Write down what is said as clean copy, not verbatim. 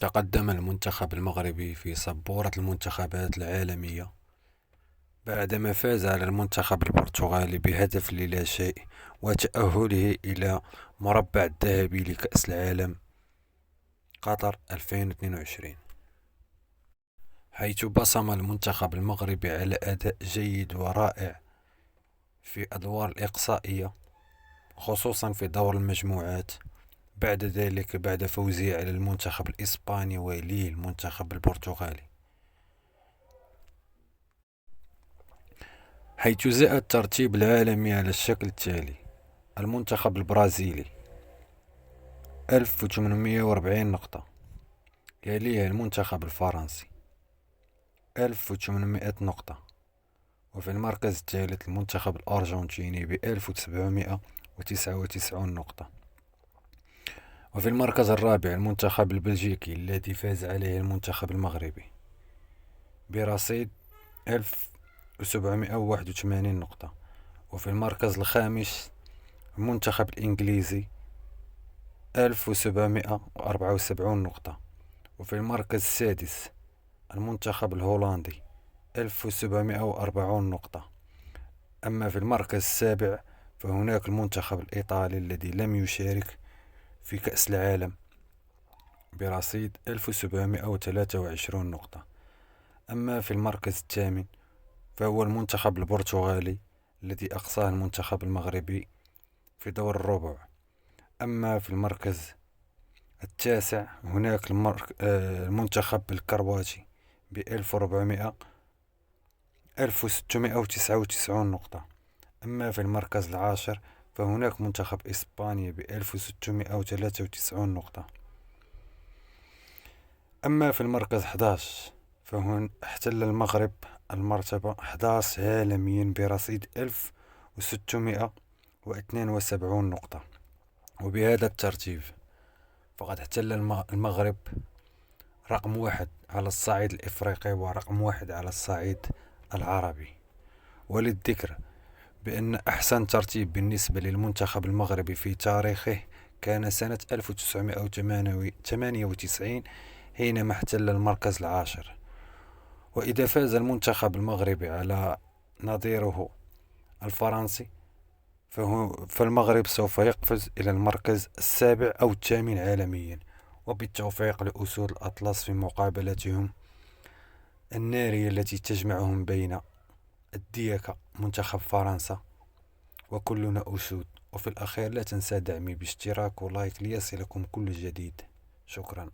تقدم المنتخب المغربي في سبورة المنتخبات العالمية بعدما فاز على المنتخب البرتغالي بهدف للا شيء، وتأهله إلى مربع الذهبي لكأس العالم قطر 2022، حيث بصم المنتخب المغربي على أداء جيد ورائع في أدوار الإقصائية، خصوصا في دور المجموعات. بعد ذلك بعد فوزه على المنتخب الإسباني ويليه المنتخب البرتغالي، حيث جاء الترتيب العالمي على الشكل التالي: المنتخب البرازيلي 1840 نقطة، يليه المنتخب الفرنسي 1800 نقطة، وفي المركز الثالث المنتخب الأرجنتيني ب1799 نقطة، وفي المركز الرابع المنتخب البلجيكي الذي فاز عليه المنتخب المغربي برصيد 1781 نقطة، وفي المركز الخامس المنتخب الإنجليزي 1774 نقطة، وفي المركز السادس المنتخب الهولندي 1740 نقطة. أما في المركز السابع فهناك المنتخب الإيطالي الذي لم يشارك في كأس العالم برصيد 1723 نقطة. أما في المركز الثامن فهو المنتخب البرتغالي الذي أقصاه المنتخب المغربي في دور الربع. أما في المركز التاسع هناك المنتخب الكرواتي ب1699 نقطة. أما في المركز العاشر فهناك منتخب إسبانيا ب1693 نقطة. أما في المركز 11 فهنا احتل المغرب المرتبة 11 عالميا برصيد 1672 نقطة. وبهذا الترتيب فقد احتل المغرب رقم 1 على الصعيد الإفريقي ورقم 1 على الصعيد العربي. وللذكر بأن أحسن ترتيب بالنسبة للمنتخب المغربي في تاريخه كان سنة 1998 حينما احتل المركز العاشر. وإذا فاز المنتخب المغربي على نظيره الفرنسي فالمغرب سوف يقفز إلى المركز السابع أو الثامن عالميا، وبالتوفيق لأسود الأطلس في مقابلتهم النارية التي تجمعهم بين الديكة منتخب فرنسا، وكلنا أسود. وفي الأخير لا تنسى دعمي باشتراك ولايك ليصلكم كل جديد. شكرا.